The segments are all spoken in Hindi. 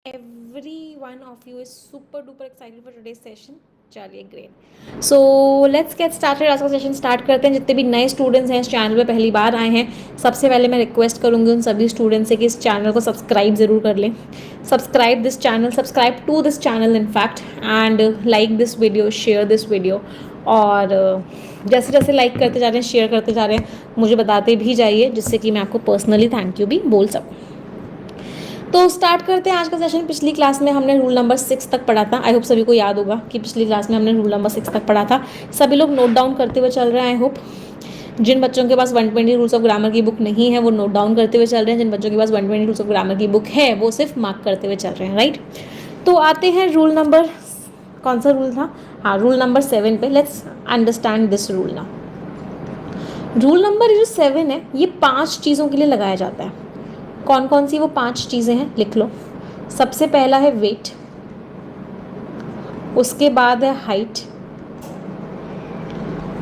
Every one of you is super duper excited for today's session. चलिए great. So let's get started. आज का सेशन स्टार्ट करते हैं. जितने भी नए स्टूडेंट्स हैं इस चैनल पे पहली बार आए हैं, सबसे पहले मैं रिक्वेस्ट करूँगी उन सभी स्टूडेंट्स से कि इस चैनल को सब्सक्राइब ज़रूर कर लें. Subscribe to this channel in fact, and like this video, share this video. और जैसे जैसे लाइक करते जा रहे हैं, शेयर करते जा रहे हैं, मुझे बताते भी जाइए, जिससे कि मैं आपको पर्सनली थैंक यू भी बोल सकूँ. तो स्टार्ट करते हैं आज का सेशन. पिछली क्लास में हमने रूल नंबर 6 तक पढ़ा था. आई होप सभी को याद होगा कि पिछली क्लास में हमने रूल नंबर 6 तक पढ़ा था. सभी लोग नोट डाउन करते हुए चल रहे हैं. आई होप जिन बच्चों के पास 120 रूल्स ऑफ ग्रामर की बुक नहीं है वो नोट डाउन करते हुए चल रहे हैं. जिन बच्चों के पास 120 रूल्स ऑफ ग्रामर की बुक है वो सिर्फ मार्क करते हुए चल रहे हैं. राइट. तो आते हैं रूल नंबर, कौन सा रूल था? हाँ, रूल नंबर 7 पे. Let's understand this rule now. Rule number जो 7 है ये 5 चीज़ों के लिए लगाया जाता है. कौन कौन सी वो 5 चीज़ें हैं लिख लो. सबसे पहला है वेट, उसके बाद है हाइट,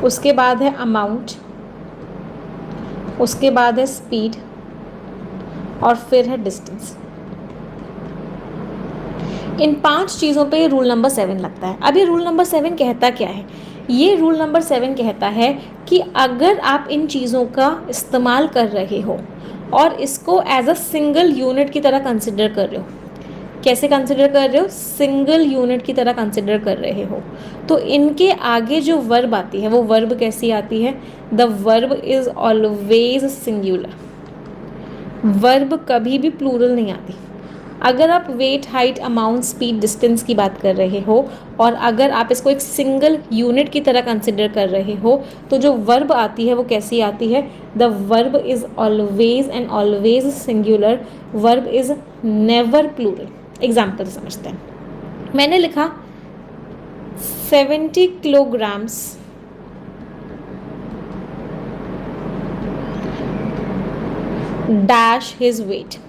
उसके बाद है अमाउंट, उसके बाद है स्पीड, और फिर है डिस्टेंस. इन 5 चीज़ों पे रूल नंबर 7 लगता है. अब ये रूल नंबर 7 कहता क्या है? ये रूल नंबर 7 कहता है कि अगर आप इन चीज़ों का इस्तेमाल कर रहे हो और इसको एज अ सिंगल यूनिट की तरह कंसिडर कर रहे हो. कैसे कंसिडर कर रहे हो? सिंगल यूनिट की तरह कंसिडर कर रहे हो. तो इनके आगे जो वर्ब आती है वो वर्ब कैसी आती है? The verb is always singular. Verb कभी भी प्लूरल नहीं आती. अगर आप weight, height, amount, speed, distance की बात कर रहे हो और अगर आप इसको एक सिंगल यूनिट की तरह कंसिडर कर रहे हो तो जो वर्ब आती है वो कैसी आती है? The verb is always and always singular. Verb is never plural. Example समझते हैं. मैंने लिखा 70 किलोग्राम्स डैश हिज वेट.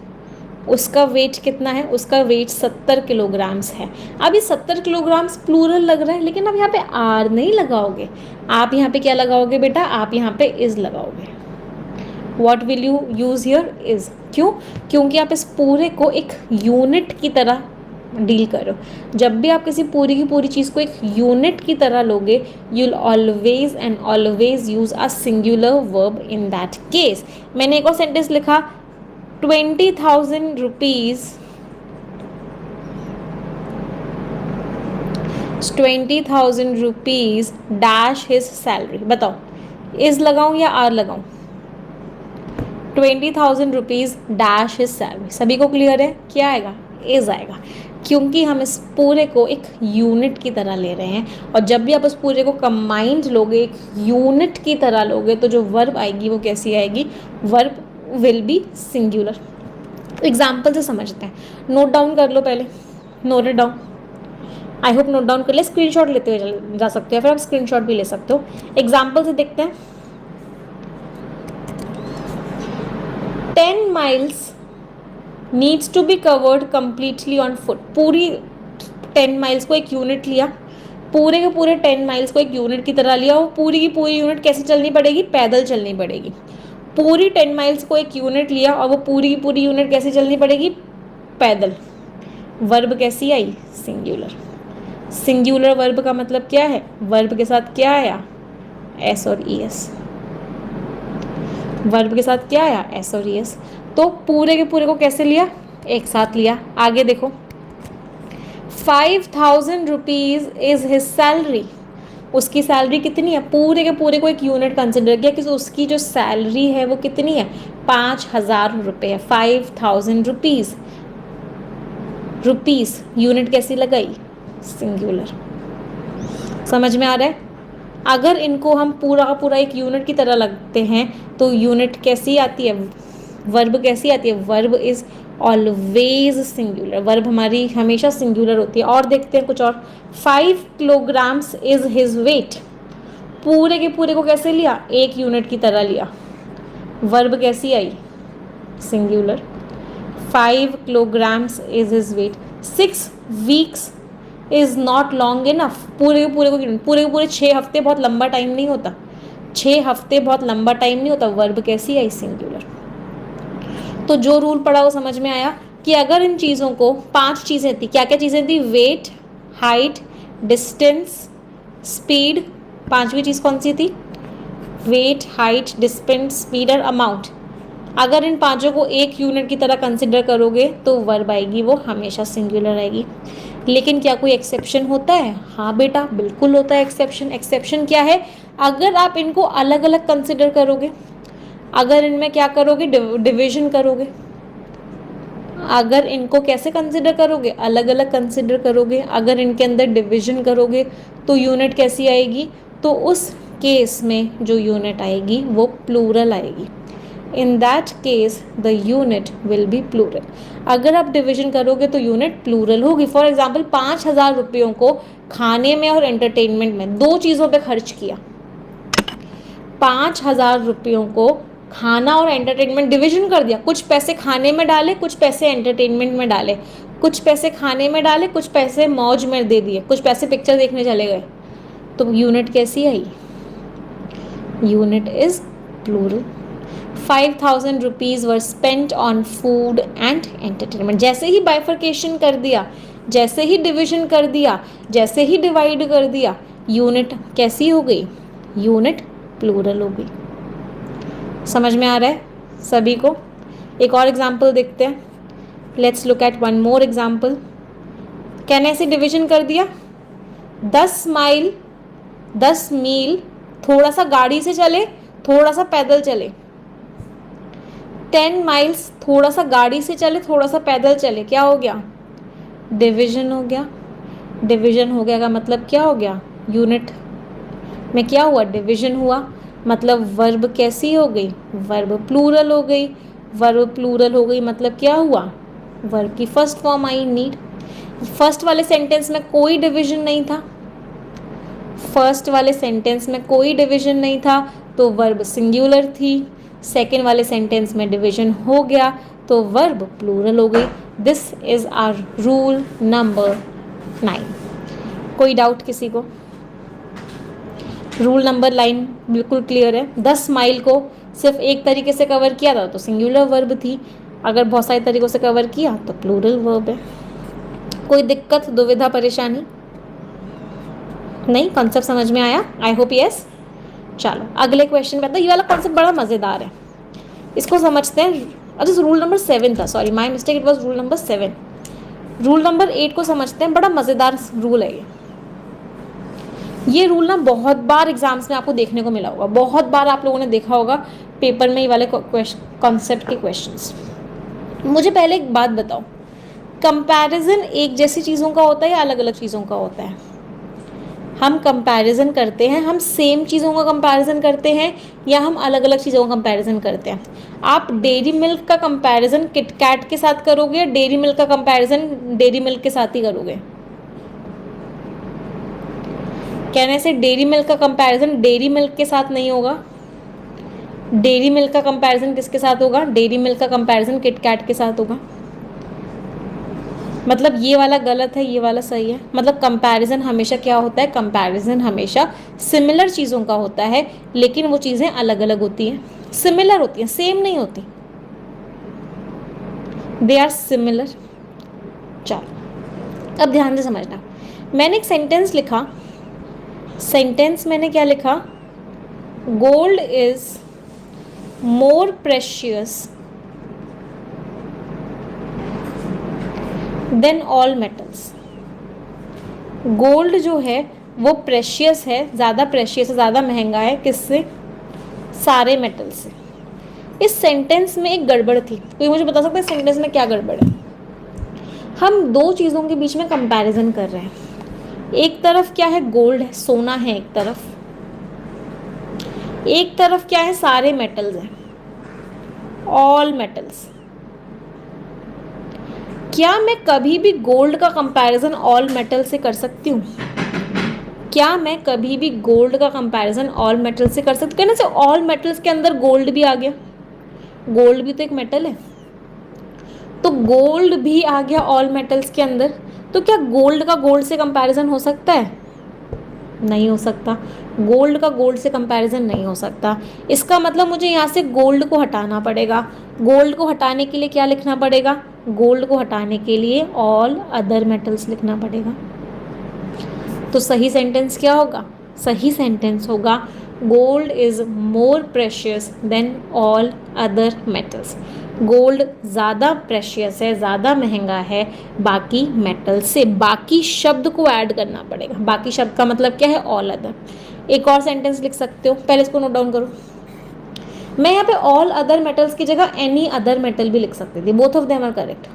उसका वेट कितना है? उसका वेट 70 किलोग्राम्स है. अब ये 70 किलोग्राम्स प्लूरल लग रहा है, लेकिन अब यहाँ पे आर नहीं लगाओगे. आप यहाँ पे क्या लगाओगे बेटा? आप यहाँ पे इज लगाओगे. What will you use here? Is. क्यों? क्योंकि आप इस पूरे को एक यूनिट की तरह डील करो. जब भी आप किसी पूरी की पूरी चीज़ को एक यूनिट की तरह लोगे, you will always and always use a singular verb in that case. मैंने एक और सेंटेंस लिखा 20,000 rupees 20,000 rupees dash his salary. बताओ, इज लगाऊं या आर लगाऊं? 20,000 रुपीज डैश हिज सैलरी. सभी को क्लियर है? क्या आएगा? इज आएगा. क्योंकि हम इस पूरे को एक यूनिट की तरह ले रहे हैं, और जब भी आप इस पूरे को कंबाइंड लोगे, एक यूनिट की तरह लोगे, तो जो वर्ब आएगी वो कैसी आएगी? Verb will be singular. Example से समझते हैं. नोट डाउन कर लो पहले. Note it down. I hope note down कर ले. स्क्रीनशॉट लेते हुए जा सकते हो, फिर आप स्क्रीनशॉट भी ले सकते हो. एग्जाम्पल से देखते हैं. 10 miles needs to be covered completely on foot. पूरी 10 माइल्स को एक यूनिट लिया, पूरे के पूरे 10 माइल्स को एक यूनिट की तरह लिया. वो पूरी की पूरी यूनिट कैसे चलनी पड़ेगी? पैदल चलनी पड़ेगी. पूरी 10 माइल्स को एक यूनिट लिया और वो पूरी की पूरी यूनिट कैसे चलनी पड़ेगी? पैदल. वर्ब कैसी आई? सिंगुलर. सिंगुलर वर्ब का मतलब क्या है? वर्ब के साथ क्या आया? एस और ई एस. वर्ब के साथ क्या आया? एस और ई एस. तो पूरे के पूरे को कैसे लिया? एक साथ लिया. आगे देखो, 5,000 रुपीज इज हिज सैलरी. उसकी सैलरी कितनी है? पूरे के पूरे को एक यूनिट कंसिडर किया कि उसकी जो सैलरी है वो कितनी है? 5,000 रुपये है. 5,000 रुपीज. रुपीज यूनिट कैसी लगाई? सिंगुलर. समझ में आ रहा है? अगर इनको हम पूरा का पूरा एक यूनिट की तरह लगते हैं तो यूनिट कैसी आती है? वर्ब कैसी आती है? Verb is always singular. Verb हमारी हमेशा सिंगुलर होती है. और देखते हैं कुछ और. 5 किलोग्राम्स इज हिज वेट. पूरे के पूरे को कैसे लिया? एक यूनिट की तरह लिया. वर्ब कैसी आई? Singular. 5 kilograms is his weight. 6 weeks is not long enough. पूरे के पूरे 6 हफ्ते बहुत लंबा टाइम नहीं होता. 6 हफ्ते बहुत लंबा टाइम नहीं होता. वर्ब कैसी आई? सिंगुलर. तो जो रूल पढ़ा वो समझ में आया कि अगर इन चीज़ों को 5 चीज़ें थी, क्या क्या चीज़ें थी? वेट, हाइट, डिस्टेंस, स्पीड, 5वीं चीज़ कौन सी थी? वेट, हाइट, डिस्टेंस, स्पीड और अमाउंट। अगर इन पांचों को एक यूनिट की तरह कंसिडर करोगे तो वर्ब आएगी वो हमेशा सिंगुलर आएगी। लेकिन क्या कोई एक्सेप्शन होता है? हाँ बेटा, बिल्कुल होता है एक्सेप्शन। एक्सेप्शन क्या है? अगर आप इनको अलग अलग कंसिडर करोगे, अगर इनमें क्या करोगे? डिवीजन करोगे। अगर इनको कैसे कंसिडर करोगे? अलग अलग कंसिडर करोगे। अगर इनके अंदर डिवीजन करोगे तो यूनिट कैसी आएगी? तो उस केस में जो यूनिट आएगी वो प्लूरल आएगी। In that case the unit will be plural. अगर आप डिवीजन करोगे तो यूनिट प्लूरल होगी। फॉर एग्जाम्पल 5,000 रुपयों को खाने में और एंटरटेनमेंट में, 2 चीज़ों पे खर्च किया। 5,000 रुपयों को खाना और एंटरटेनमेंट डिवीजन कर दिया, कुछ पैसे खाने में डाले, कुछ पैसे एंटरटेनमेंट में डाले, कुछ पैसे खाने में डाले, कुछ पैसे मौज में दे दिए, कुछ पैसे पिक्चर देखने चले गए, तो यूनिट कैसी आई? Unit is plural. 5,000 rupees were spent on food and entertainment. जैसे ही बाइफर्केशन कर दिया, जैसे ही डिवीजन कर दिया, जैसे ही डिवाइड कर दिया, यूनिट कैसी हो गई? यूनिट प्लूरल हो गई। समझ में आ रहा है सभी को? एक और एग्जाम्पल देखते हैं। Let's look at one more example. Can ऐसे डिवीजन कर दिया, 10 माइल 10 मील, थोड़ा सा गाड़ी से चले, थोड़ा सा पैदल चले। 10 माइल्स, थोड़ा सा गाड़ी से चले, थोड़ा सा पैदल चले, क्या हो गया? डिवीजन हो गया। डिवीजन हो गया का मतलब क्या हो गया? यूनिट में क्या हुआ? डिवीजन हुआ। मतलब वर्ब कैसी हो गई? वर्ब प्लूरल हो गई। वर्ब प्लूरल हो गई मतलब क्या हुआ? वर्ब की first form I, need. First वाले सेंटेंस में कोई डिवीजन नहीं था, फर्स्ट वाले सेंटेंस में कोई डिवीजन नहीं था तो वर्ब सिंगुलर थी। सेकेंड वाले सेंटेंस में डिवीजन हो गया तो वर्ब प्लूरल हो गई। This is our rule number 9। कोई डाउट किसी को? रूल नंबर 9 बिल्कुल क्लियर है। 10 माइल को सिर्फ एक तरीके से कवर किया था तो सिंगुलर वर्ब थी, अगर बहुत सारे तरीकों से कवर किया तो प्लूरल वर्ब है। कोई दिक्कत, दुविधा, परेशानी? नहीं, कॉन्सेप्ट समझ में आया? I hope yes. चलो अगले क्वेश्चन पे आता है। ये वाला कॉन्सेप्ट बड़ा मज़ेदार है, इसको समझते हैं। अच्छा, रूल नंबर 7 था, sorry my mistake, it was rule number 7। Rule number 8 को समझते हैं। बड़ा मज़ेदार रूल है ये रूल ना बहुत बार एग्जाम्स में आपको देखने को मिला होगा, बहुत बार आप लोगों ने देखा होगा पेपर में ये वाले कॉन्सेप्ट के क्वेश्चंस। मुझे पहले एक बात बताओ, कंपैरिजन एक जैसी चीज़ों का होता है या अलग अलग चीज़ों का होता है? हम कंपैरिजन करते हैं, हम सेम चीज़ों का कंपैरिजन करते हैं या हम अलग अलग चीज़ों का कंपैरिजन करते हैं? आप डेयरी मिल्क का कंपैरिजन किटकैट के साथ करोगे या डेयरी मिल्क का कंपैरिजन डेयरी मिल्क के साथ ही करोगे? कहने से डेयरी मिल्क का कंपैरिजन डेयरी मिल्क के साथ नहीं होगा। डेयरी मिल्क का कंपैरिजन किसके साथ होगा? डेयरी मिल्क का कंपैरिजन किटकैट के साथ होगा। मतलब ये वाला गलत है, ये वाला सही है। मतलब कंपैरिजन हमेशा क्या होता है? कंपैरिजन हमेशा सिमिलर चीज़ों का होता है, लेकिन वो चीज़ें अलग अलग होती हैं, सिमिलर होती हैं, सेम नहीं होती। They are similar. चलो अब ध्यान से समझना। मैंने एक सेंटेंस लिखा, सेंटेंस मैंने क्या लिखा? Gold is more precious than all metals. Gold जो है वो प्रेशियस है, ज़्यादा प्रेशियस है, ज़्यादा महंगा है, किससे? सारे मेटल से। इस सेंटेंस में एक गड़बड़ थी। कोई मुझे बता सकता है सेंटेंस में क्या गड़बड़ है? हम दो चीज़ों के बीच में कंपैरिजन कर रहे हैं। एक तरफ क्या है? गोल्ड है, सोना है एक तरफ, एक तरफ क्या है? सारे मेटल्स हैं, ऑल मेटल्स। क्या मैं कभी भी गोल्ड का कंपैरिजन ऑल मेटल से कर सकती हूँ? क्या मैं कभी भी गोल्ड का कंपैरिजन ऑल मेटल से कर सकती हूँ? कहने से ऑल मेटल्स के अंदर गोल्ड भी आ गया, गोल्ड भी तो एक मेटल है, तो गोल्ड भी आ गया ऑल मेटल्स के अंदर, तो क्या गोल्ड का गोल्ड से कंपैरिजन हो सकता है? नहीं हो सकता। गोल्ड का गोल्ड से कंपैरिजन नहीं हो सकता। इसका मतलब मुझे यहाँ से गोल्ड को हटाना पड़ेगा। गोल्ड को हटाने के लिए क्या लिखना पड़ेगा? गोल्ड को हटाने के लिए ऑल अदर मेटल्स लिखना पड़ेगा। तो सही सेंटेंस क्या होगा? सही सेंटेंस होगा gold is more precious than all other metals. Gold ज़्यादा प्रेशियस है, ज़्यादा महंगा है बाकी मेटल से। बाकी शब्द को ऐड करना पड़ेगा। बाकी शब्द का मतलब क्या है? All other. एक और सेंटेंस लिख सकते हो, पहले इसको नोट डाउन करो। मैं यहाँ पे ऑल अदर मेटल्स की जगह एनी अदर मेटल भी लिख सकती थी। Both of them are correct.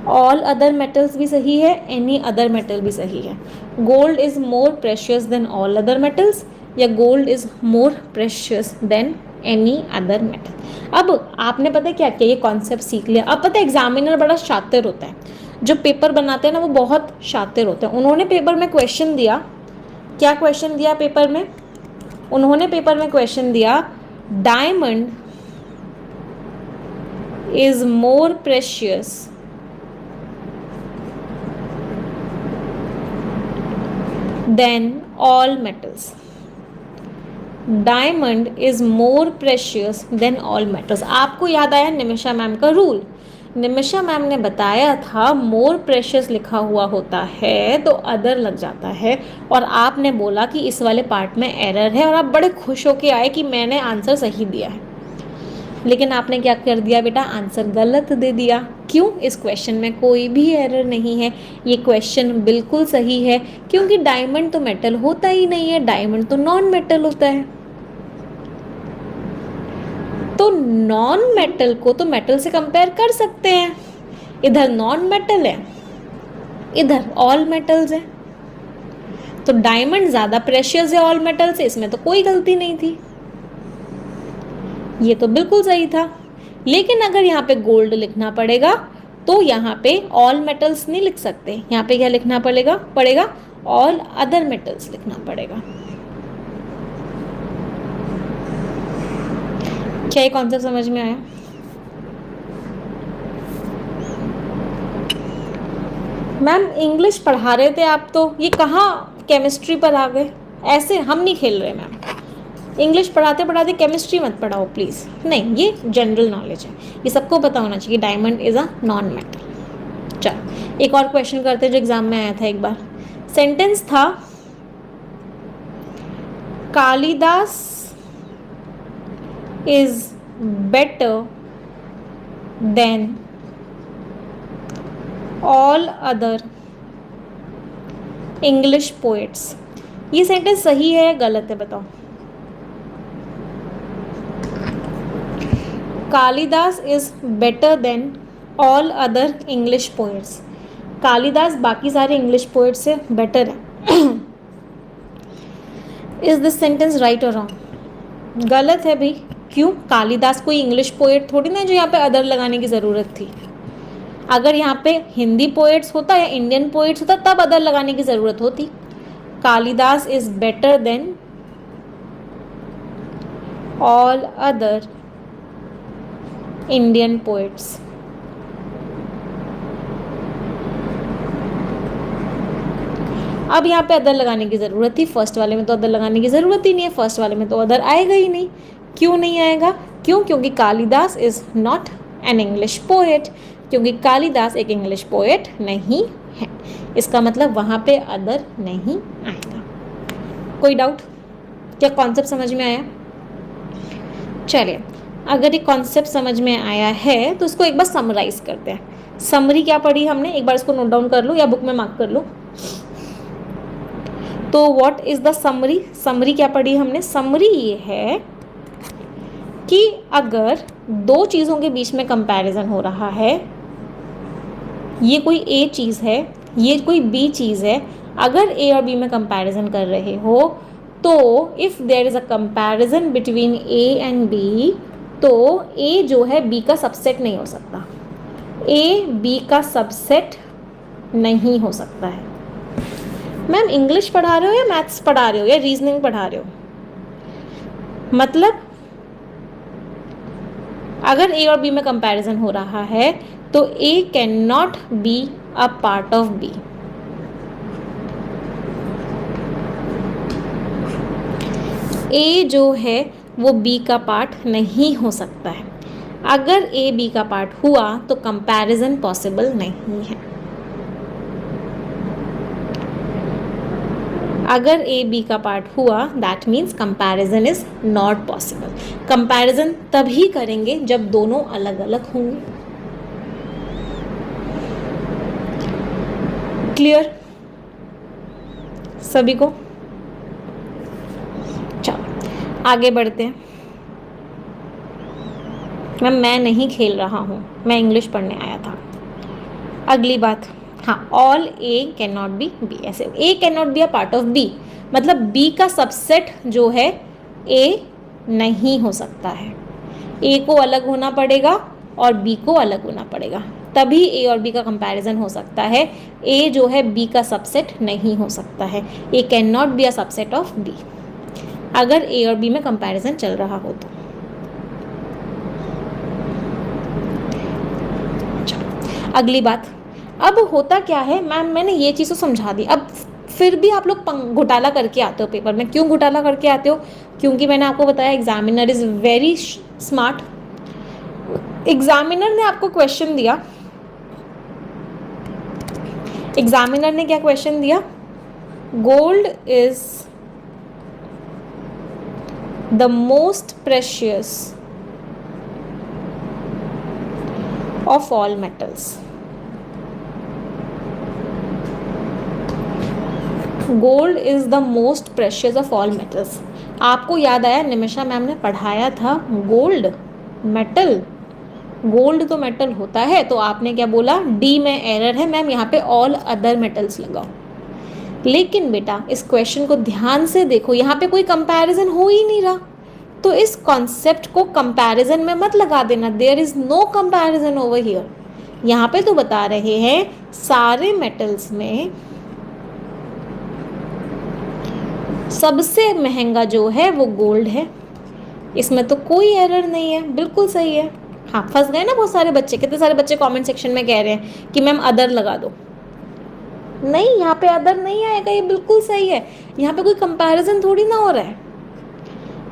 All other metals भी सही है, एनी अदर मेटल भी सही है। Gold is more precious than all other metals, या gold is more precious than any other metal. अब आपने पता क्या किया, ये कॉन्सेप्ट सीख लिया। अब पता है एग्जामिनर बड़ा शातिर होता है, जो पेपर बनाते हैं ना वो बहुत शातिर होते हैं। उन्होंने पेपर में क्वेश्चन दिया, क्या क्वेश्चन दिया पेपर में? उन्होंने पेपर में क्वेश्चन दिया diamond is more precious than all metals. Diamond is more precious than all metals. आपको याद आया निमिषा मैम का रूल? निमिषा मैम ने बताया था मोर प्रेशियस लिखा हुआ होता है तो अदर लग जाता है, और आपने बोला कि इस वाले पार्ट में एरर है, और आप बड़े खुश होके आए कि मैंने आंसर सही दिया है। लेकिन आपने क्या कर दिया बेटा? आंसर गलत दे दिया। क्यों? इस क्वेश्चन में कोई भी एरर नहीं है, ये क्वेश्चन बिल्कुल सही है, क्योंकि डायमंड तो मेटल होता ही नहीं है, डायमंड तो नॉन मेटल होता है। तो नॉन मेटल को तो मेटल से कंपेयर कर सकते हैं। इधर नॉन मेटल है, इधर ऑल मेटल्स है, तो डायमंड ज्यादा प्रेशियस है ऑल मेटल से, इसमें तो कोई गलती नहीं थी, ये तो बिल्कुल सही था। लेकिन अगर यहाँ पे गोल्ड लिखना पड़ेगा तो यहाँ पे ऑल मेटल्स नहीं लिख सकते, यहाँ पे क्या लिखना पड़ेगा ऑल अदर मेटल्स लिखना पड़ेगा। क्या ये कॉन्सेप्ट समझ में आया? मैम इंग्लिश पढ़ा रहे थे आप, तो ये कहाँ केमिस्ट्री पर आ गए? ऐसे हम नहीं खेल रहे मैम। इंग्लिश पढ़ाते पढ़ाते केमिस्ट्री मत पढ़ाओ प्लीज़। नहीं, ये जनरल नॉलेज है, ये सबको पता होना चाहिए diamond is a non metal. चलो एक और क्वेश्चन करते हैं जो एग्जाम में आया था एक बार। सेंटेंस था Kalidas is better than all other English poets. ये सेंटेंस सही है या गलत है बताओ? Kalidas is better than all other English poets. Kalidas बाकी सारे इंग्लिश पोएट से बेटर है। इज दिस सेंटेंस राइट और रॉन्ग? गलत है भाई। क्यों? कालिदास कोई इंग्लिश पोएट थोड़ी ना जो यहाँ पे अदर लगाने की ज़रूरत थी। अगर यहाँ पे हिंदी पोएट्स होता या इंडियन पोएट्स होता तब अदर लगाने की ज़रूरत होती। Kalidas is better than all other Indian poets. अब यहाँ पे अदर लगाने की ज़रूरत थी, फर्स्ट वाले में तो अदर लगाने की ज़रूरत ही नहीं है, फर्स्ट वाले में तो अदर आएगा ही नहीं। क्यों नहीं आएगा? क्यों? क्योंकि Kalidas is not an English poet, क्योंकि कालिदास एक इंग्लिश पोएट नहीं है। इसका मतलब वहाँ पे अदर नहीं आएगा। कोई डाउट? क्या कॉन्सेप्ट समझ में आया? चलिए, अगर ये कॉन्सेप्ट समझ में आया है तो इसको एक बार समराइज करते हैं। समरी क्या पढ़ी हमने, एक बार इसको नोट डाउन कर लो या बुक में मार्क कर लो। तो what is the summary? Summary क्या पढ़ी हमने? समरी ये है कि अगर दो चीज़ों के बीच में कंपैरिजन हो रहा है, ये कोई ए चीज़ है, ये कोई बी चीज़ है, अगर ए और बी में कंपैरिजन कर रहे हो तो if there is a comparison between A and B, तो ए जो है बी का सबसेट नहीं हो सकता। ए बी का सबसेट नहीं हो सकता है। मैम इंग्लिश पढ़ा रहे हो या मैथ्स पढ़ा रहे हो या रीजनिंग पढ़ा रहे हो? मतलब अगर ए और बी में कंपैरिजन हो रहा है तो A can not be a part of B. A जो है वो बी का पार्ट नहीं हो सकता है। अगर ए बी का पार्ट हुआ तो कंपैरिजन पॉसिबल नहीं है। अगर ए बी का पार्ट हुआ that means comparison is not possible. Comparison तभी करेंगे जब दोनों अलग अलग होंगे। क्लियर सभी को? चलो आगे बढ़ते हैं। मैम मैं नहीं खेल रहा हूँ, मैं इंग्लिश पढ़ने आया था। अगली बात, हाँ, all A can not be B. ऐसे A can not be a part of B, मतलब बी का सबसेट जो है ए नहीं हो सकता है। ए को अलग होना पड़ेगा और बी को अलग होना पड़ेगा, तभी ए और बी का कंपैरिजन हो सकता है। ए जो है बी का सबसेट नहीं हो सकता है। A can not be a subset of B अगर ए और बी में कंपैरिजन चल रहा हो तो। अगली बात, अब होता क्या है मैम, मैंने ये चीज़ तो समझा दी, अब फिर भी आप लोग घोटाला करके आते हो पेपर में। क्यों घोटाला करके आते हो? क्योंकि मैंने आपको बताया examiner is very smart. Examiner ने आपको क्वेश्चन दिया, एग्जामिनर ने क्या क्वेश्चन दिया? Gold is the most precious of all metals. Gold is the most precious of all metals. आपको याद आया निमिषा मैम ने पढ़ाया था गोल्ड मेटल, गोल्ड तो मेटल होता है, तो आपने क्या बोला? डी में एरर है मैम, यहाँ पे ऑल अदर मेटल्स लगाओ। लेकिन बेटा इस क्वेश्चन को ध्यान से देखो, यहाँ पे कोई कंपैरिजन हो ही नहीं रहा, तो इस कॉन्सेप्ट को कंपैरिजन में मत लगा देना। There is no comparison over here. यहाँ पे तो बता रहे हैं सारे मेटल्स में सबसे महंगा जो है वो गोल्ड है, इसमें तो कोई एरर नहीं है, बिल्कुल सही है। हाँ, फंस गए ना बहुत सारे बच्चे, कितने सारे बच्चे कमेंट सेक्शन में कह रहे हैं कि मैम अदर लगा दो। नहीं, यहाँ पे अदर नहीं आएगा, ये बिल्कुल सही है। यहाँ पे कोई कंपैरिजन थोड़ी ना हो रहा है,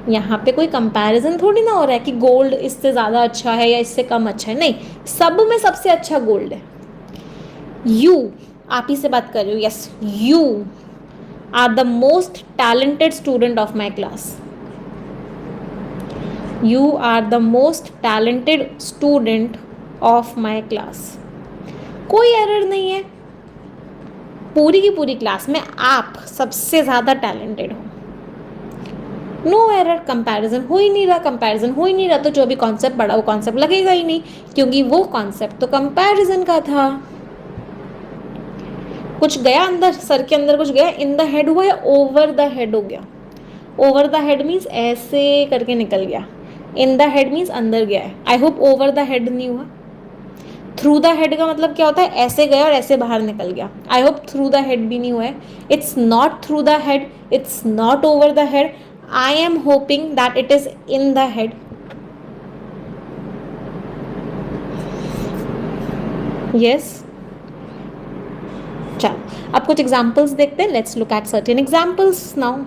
यहाँ पे कोई कंपैरिजन थोड़ी ना हो रहा है कि गोल्ड इससे ज़्यादा अच्छा है या इससे कम अच्छा है। नहीं, सब में सबसे अच्छा गोल्ड है। यू, आप ही से बात कर रही हूँ, yes, you are the most talented student of my class. You are the most talented student of my class. कोई एरर नहीं है, पूरी की पूरी क्लास में आप सबसे ज़्यादा टैलेंटेड हो। नो एरर, कंपैरिजन हो ही नहीं रहा, कंपैरिजन हो ही नहीं रहा, तो जो भी कॉन्सेप्ट पढ़ा वो कॉन्सेप्ट लगेगा ही नहीं, क्योंकि वो कॉन्सेप्ट तो कंपैरिजन का था। कुछ गया अंदर, सर के अंदर कुछ गया, इन द हेड हुआ या ओवर द हेड हो गया? ओवर द हेड मीन्स ऐसे करके निकल गया, इन द हेड मीन्स अंदर गया है। I hope over the head नहीं हुआ। थ्रू द हेड का मतलब क्या होता है? ऐसे गया और ऐसे बाहर निकल गया। I hope through the head भी नहीं हुआ है। It's not through the head, it's not over the head. I am hoping that it is in the head. Yes, चलो अब कुछ एग्जाम्पल्स देखते हैं। Let's look at certain examples now.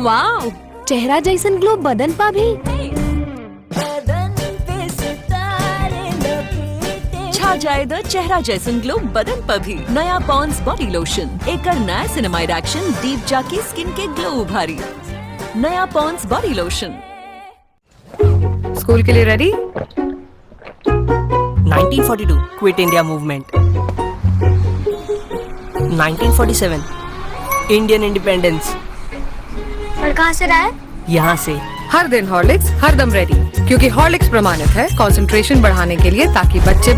Wow, चेहरा जैसन ग्लो बदन पा भी छा जाए द चेहरा जैसन ग्लो बदन पर भी। नया पॉन्ड्स बॉडी लोशन, एक नया सिनेमाइड एक्शन डीप जाके स्किन के ग्लो उभारी। नया पॉन्ड्स बॉडी लोशन। स्कूल के लिए ready? 1942 quit India movement. 1947 Indian independence. और कहाँ से रहा है? यहाँ से। हर दिन हॉर्लिक्स हरदम रेडी, क्योंकि हॉर्लिक्स प्रमाणित है कंसंट्रेशन बढ़ाने के लिए, ताकि बच्चे